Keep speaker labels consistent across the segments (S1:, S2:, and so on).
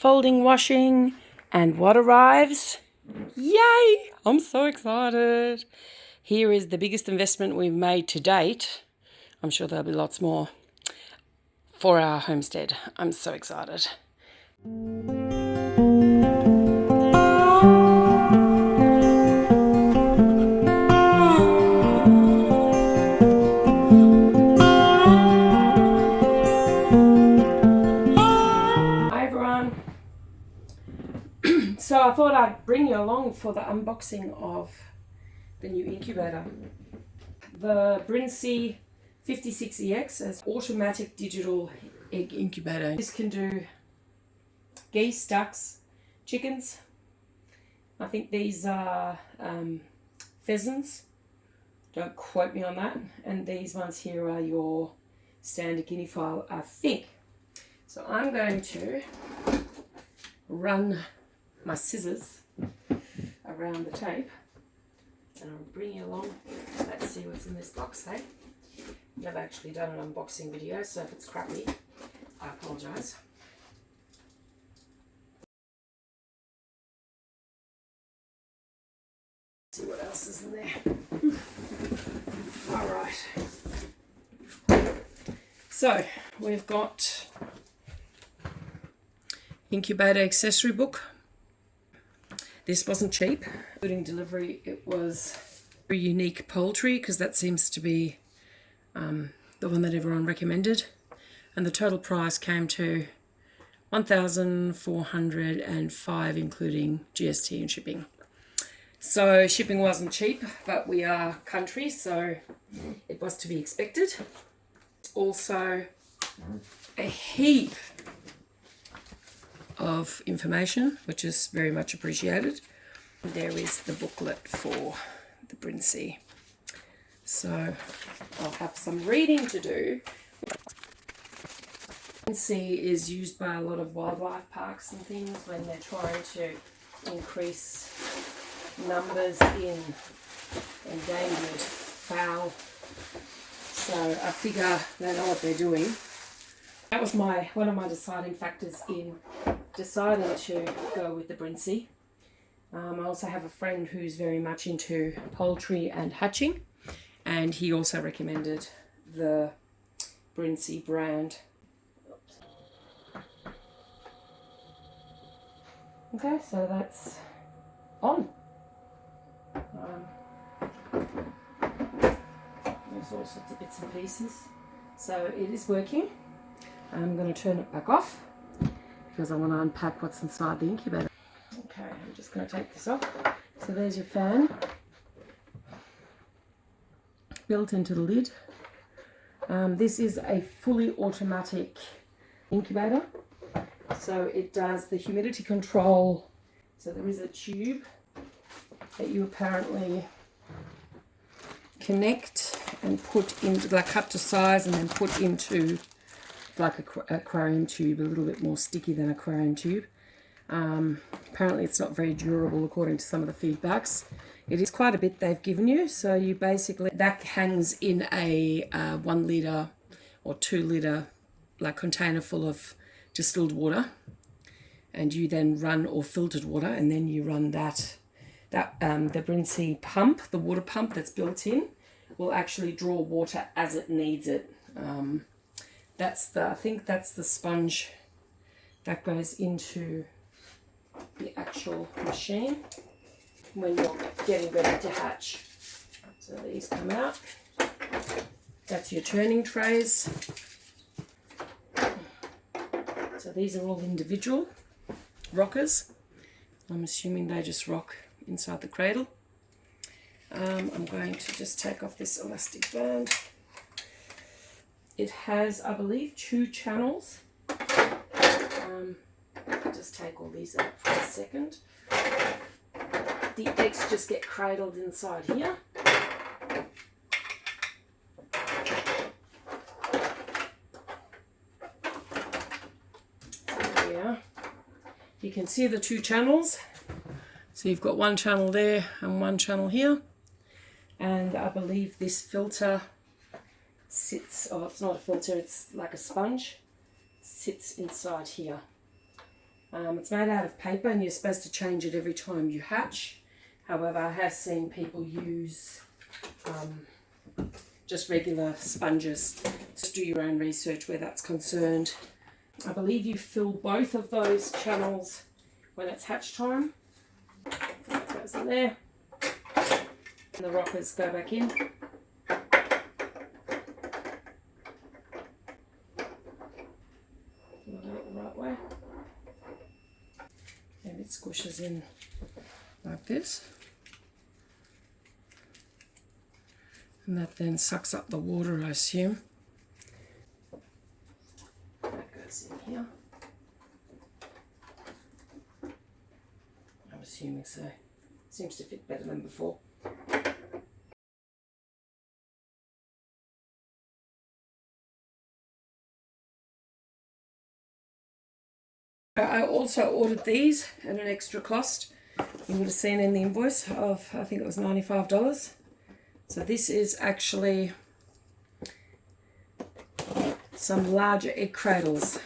S1: folding washing. And what arrives? Yay! I'm so excited. Here is the biggest investment we've made to date. I'm sure there'll be lots more for our homestead. I'm so excited. So I thought I'd bring you along for the unboxing of the new incubator. The Brinsea 56EX is automatic digital egg incubator. This can do geese, ducks, chickens. I think these are pheasants. Don't quote me on that. And these ones here are your standard guinea fowl, I think. So I'm going to run my scissors around the tape and I'll bring you along. Let's see what's in this box, hey? Never actually done an unboxing video, so if it's crappy, I apologise. See what else is in there. Alright. So, we've got incubator accessory book. This wasn't cheap. Including delivery, it was very unique poultry because that seems to be the one that everyone recommended. And the total price came to $1,405 including GST and shipping. So shipping wasn't cheap, but we are country, so it was to be expected. Also a heap of information, which is very much appreciated. There is the booklet for the Brinsea. So I'll have some reading to do. Brinsea is used by a lot of wildlife parks and things when they're trying to increase numbers in endangered fowl. So I figure they know what they're doing. That was one of my deciding factors in deciding to go with the Brinsea. I also have a friend who's very much into poultry and hatching, and he also recommended the Brinsea brand. Okay, so that's on. There's all sorts of bits and pieces. So it is working. I'm going to turn it back off because I want to unpack what's inside the incubator. Okay, I'm just going to take this off. So there's your fan built into the lid. This is a fully automatic incubator. So it does the humidity control. So there is a tube that you apparently connect and put into, like cut to size and then put into like an aquarium tube, a little bit more sticky than aquarium tube. Apparently it's not very durable according to some of the feedbacks. It is quite a bit they've given you, so you basically, that hangs in a 1 litre or 2 litre like container full of distilled water, and you then run, or filtered water, and then you run the Brinsea pump, the water pump that's built in, will actually draw water as it needs it. I think that's the sponge that goes into the actual machine when you're getting ready to hatch. So these come out. That's your turning trays. So these are all individual rockers. I'm assuming they just rock inside the cradle. I'm going to just take off this elastic band. It has, I believe, 2 channels. I'll just take all these out for a second. The eggs just get cradled inside here. So there we are. You can see the 2 channels. So you've got 1 channel there and 1 channel here. And I believe this filter sits, oh, it's not a filter, it's like a sponge, sits inside here. It's made out of paper and you're supposed to change it every time you hatch. However, I have seen people use just regular sponges. Just do your own research where that's concerned. I believe you fill both of those channels when it's hatch time. That goes in there. And the rockers go back in. Do it the right way. And it squishes in like this. And that then sucks up the water, I assume. That goes in here. I'm assuming so. Seems to fit better than before. I also ordered these at an extra cost. You would have seen in the invoice of, I think it was $95. So this is actually some larger egg cradles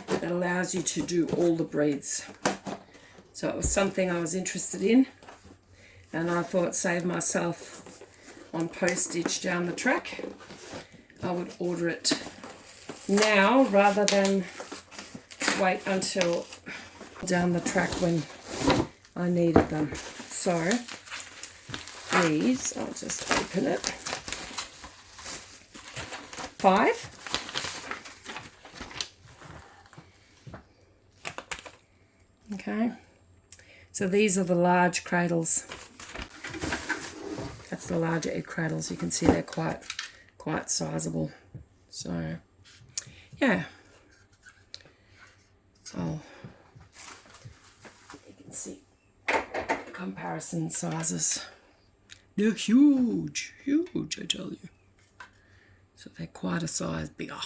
S1: that allows you to do all the breeds. So it was something I was interested in, and I thought save myself on postage down the track. I would order it now rather than wait until down the track when I needed them. So these, I'll just open it. 5. Okay, so these are the large cradles. That's the larger egg cradles. You can see they're quite sizable. So yeah, you can see the comparison sizes. They're huge, I tell you. So they're quite a size bigger.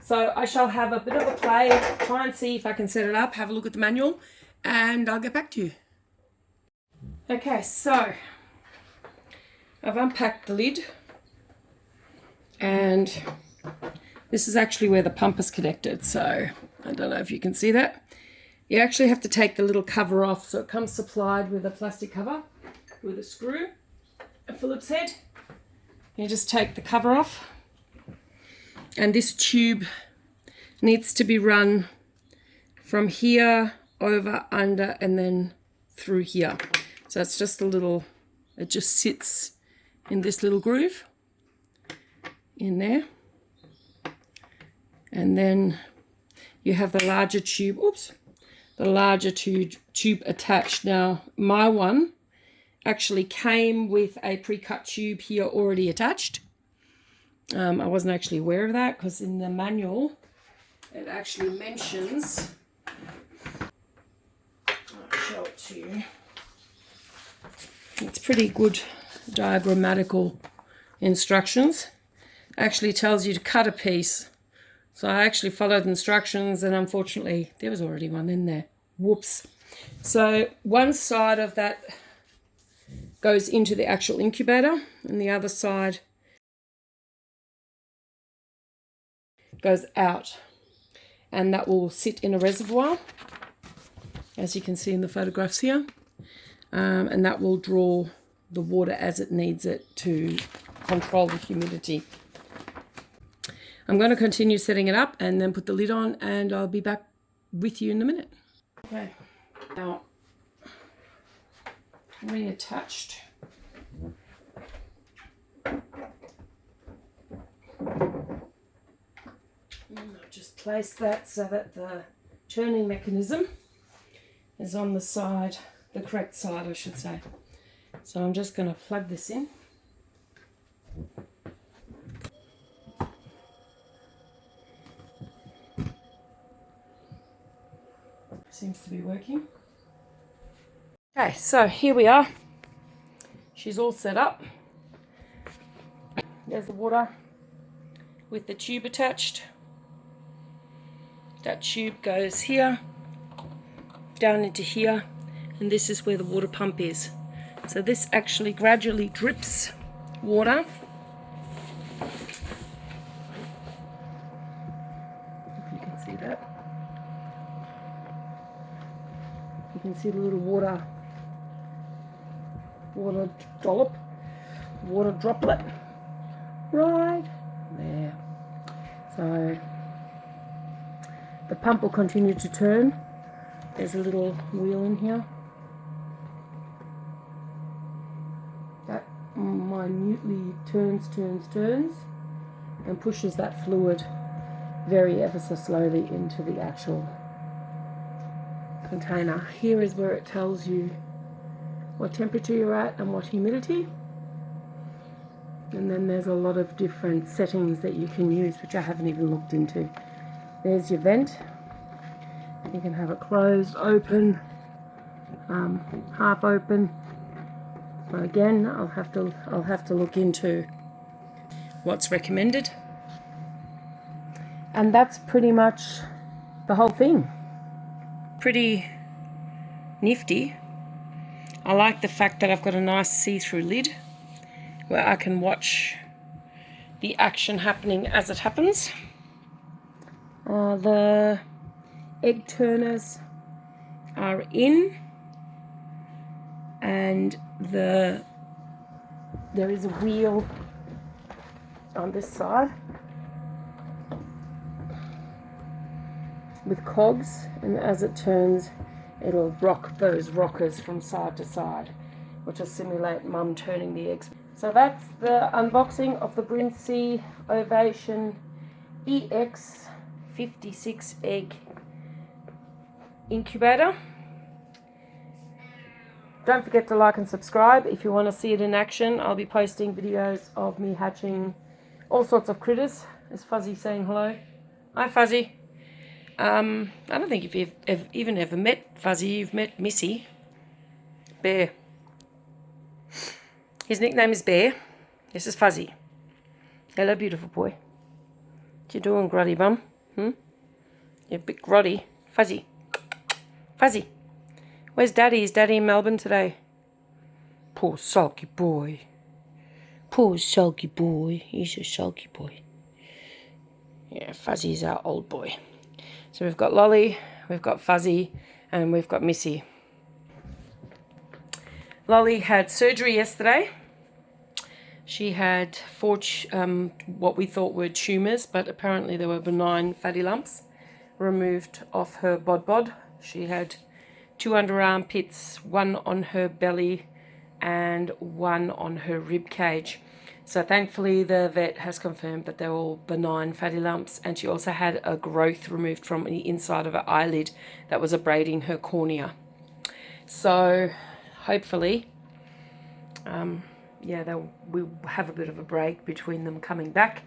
S1: So I shall have a bit of a play, try and see if I can set it up, have a look at the manual, and I'll get back to you. Okay, so I've unpacked the lid, and this is actually where the pump is connected. So I don't know if you can see that. You actually have to take the little cover off. So it comes supplied with a plastic cover with a screw, a Phillips head. You just take the cover off, and this tube needs to be run from here over, under, and then through here. So it's just a little, it just sits in this little groove in there. And then you have the larger tube, the larger tube attached. Now, my one actually came with a pre-cut tube here already attached. I wasn't actually aware of that because in the manual it actually mentions, I'll show it to you. It's pretty good diagrammatical instructions. It actually tells you to cut a piece. So I actually followed the instructions, and unfortunately there was already one in there. Whoops. So one side of that goes into the actual incubator, and the other side goes out, and that will sit in a reservoir, as you can see in the photographs here, and that will draw the water as it needs it to control the humidity. I'm going to continue setting it up and then put the lid on, and I'll be back with you in a minute. Okay, now reattached. I've just placed that so that the churning mechanism is on the side, the correct side I should say. So I'm just going to plug this in. Seems to be working. Okay, so here we are. She's all set up. There's the water with the tube attached. That tube goes here, down into here, and this is where the water pump is. So this actually gradually drips water. If you can see that. You can see the little water dollop, water droplet right there. So the pump will continue to turn. There's a little wheel in here that minutely turns and pushes that fluid very ever so slowly into the actual container. Here is where it tells you what temperature you're at and what humidity. And then there's a lot of different settings that you can use, which I haven't even looked into. There's your vent. You can have it closed, open, half open. So again, I'll have to look into what's recommended. And that's pretty much the whole thing. Pretty nifty. I like the fact that I've got a nice see-through lid where I can watch the action happening as it happens. The egg turners are in, and there is a wheel on this side with cogs, and as it turns it'll rock those rockers from side to side, which will simulate mum turning the eggs. So that's the unboxing of the Brinsea Ovation EX 56 egg incubator. Don't forget to like and subscribe if you want to see it in action. I'll be posting videos of me hatching all sorts of critters. Is Fuzzy saying hello? Hi Fuzzy. I don't think if you've even ever met Fuzzy, you've met Missy. Bear. His nickname is Bear. This is Fuzzy. Hello, beautiful boy. What you doing, grotty bum? You're a bit grotty. Fuzzy. Fuzzy. Where's Daddy? Is Daddy in Melbourne today? Poor sulky boy. Poor sulky boy. He's a sulky boy. Yeah, Fuzzy's our old boy. So we've got Lolly, we've got Fuzzy, and we've got Missy. Lolly had surgery yesterday. She had 4 what we thought were tumours, but apparently they were benign fatty lumps removed off her bod. She had 2 underarm pits, 1 on her belly and 1 on her rib cage. So thankfully the vet has confirmed that they're all benign fatty lumps, and she also had a growth removed from the inside of her eyelid that was abrading her cornea. So hopefully, we'll have a bit of a break between them coming back.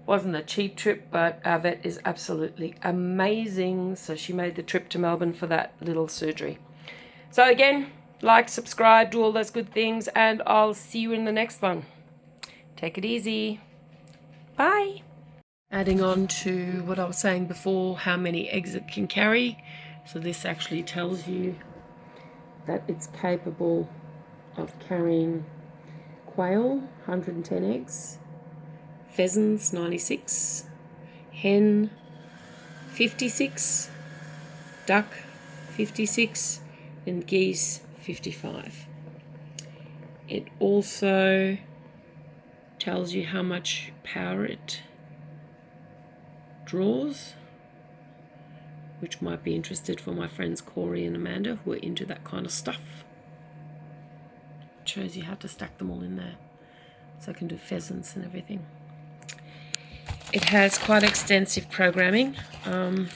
S1: Wasn't a cheap trip, but our vet is absolutely amazing. So she made the trip to Melbourne for that little surgery. So again, like, subscribe, do all those good things, and I'll see you in the next one. Take it easy. Bye. Adding on to what I was saying before, how many eggs it can carry. So this actually tells you that it's capable of carrying quail, 110 eggs, pheasants, 96, hen, 56, duck, 56, and geese, 55. It also tells you how much power it draws, which might be interested for my friends Corey and Amanda who are into that kind of stuff. It shows you how to stack them all in there, so I can do pheasants and everything. It has quite extensive programming. It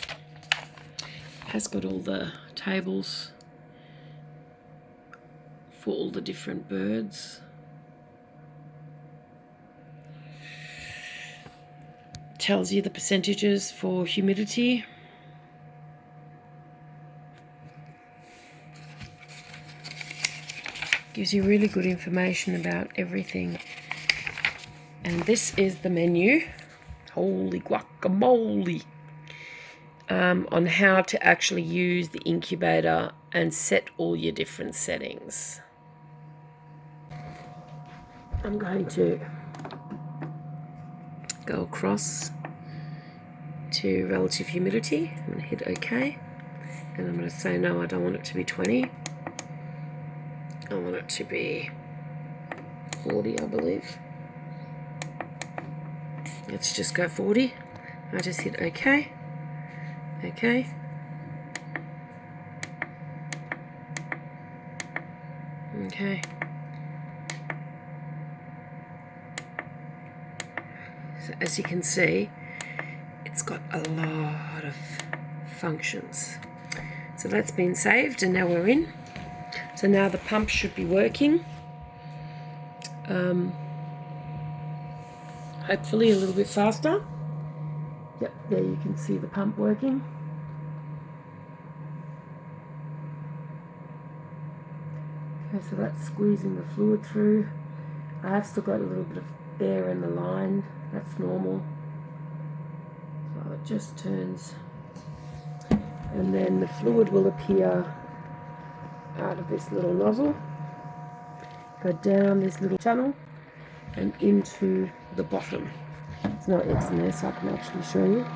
S1: has got all the tables for all the different birds. Tells you the percentages for humidity. Gives you really good information about everything. And this is the menu. Holy guacamole. On how to actually use the incubator and set all your different settings. I'm going to go across to relative humidity. I'm going to hit OK. And I'm going to say no, I don't want it to be 20. I want it to be 40, I believe. Let's just go 40. I just hit OK. OK. Okay. So as you can see, it's got a lot of functions. So that's been saved, and now we're in. So now the pump should be working. Hopefully a little bit faster. Yep, there you can see the pump working. Okay, so that's squeezing the fluid through. I have still got a little bit of air in the line. That's normal. So it just turns. And then the fluid will appear out of this little nozzle, go down this little channel and into the bottom. There's no eggs in there, so I can actually show you.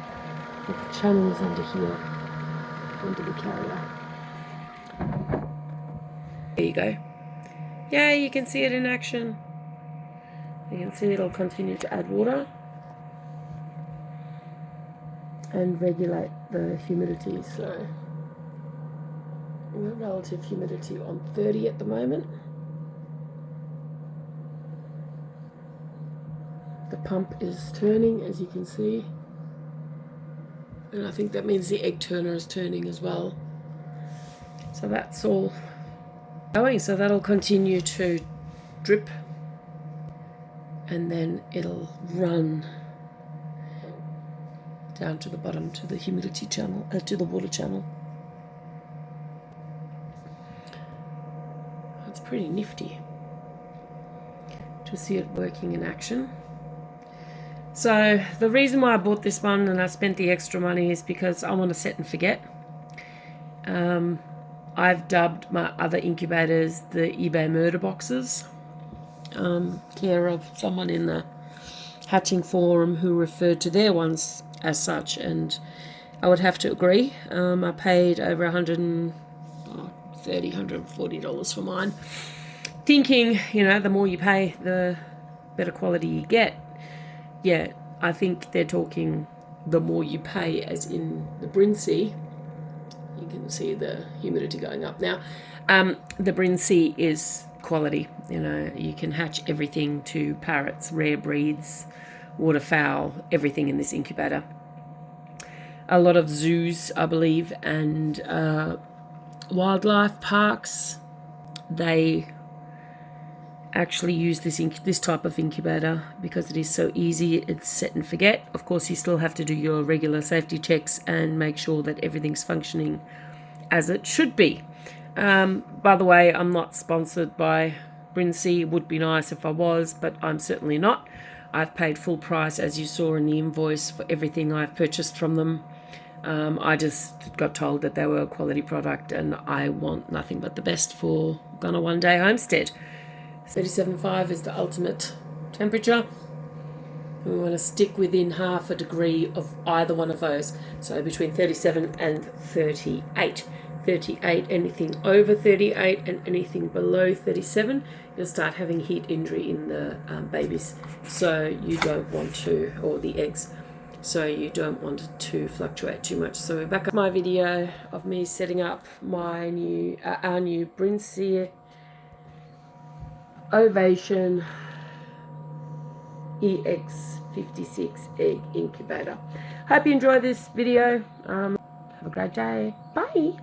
S1: But the channel is under here, under the carrier. There you go. Yeah, you can see it in action. You can see it'll continue to add water and regulate the humidity. So the relative humidity on 30 at the moment. The pump is turning, as you can see, and I think that means the egg turner is turning as well. So that's all going. So that'll continue to drip, and then it'll run down to the bottom to the humidity channel, to the water channel. It's pretty nifty to see it working in action. So the reason why I bought this one and I spent the extra money is because I want to set and forget. I've dubbed my other incubators the eBay murder boxes, care of someone in the hatching forum who referred to their ones as such, and I would have to agree. I paid over $130, $140 for mine, thinking, you know, the more you pay, the better quality you get. Yeah, I think they're talking the more you pay, as in the Brinsea. You can see the humidity going up now. The Brinsea is quality. You know, you can hatch everything to parrots, rare breeds, waterfowl, everything in this incubator. A lot of zoos, I believe, and wildlife parks, they actually use this type of incubator because it is so easy. It's set and forget. Of course, you still have to do your regular safety checks and make sure that everything's functioning as it should be. By the way, I'm not sponsored by Brinsea. It would be nice if I was, but I'm certainly not. I've paid full price, as you saw in the invoice, for everything I've purchased from them. I just got told that they were a quality product, and I want nothing but the best for Gonna One Day Homestead. 37.5 is the ultimate temperature. We want to stick within half a degree of either one of those. So between 37 and 38. 38, anything over 38 and anything below 37, you'll start having heat injury in the babies. So you don't want to, or the eggs. So you don't want it to fluctuate too much. So we're back up my video of me setting up my new, our new Brinsea Ovation EX56 egg incubator. Hope you enjoyed this video. Have a great day. Bye.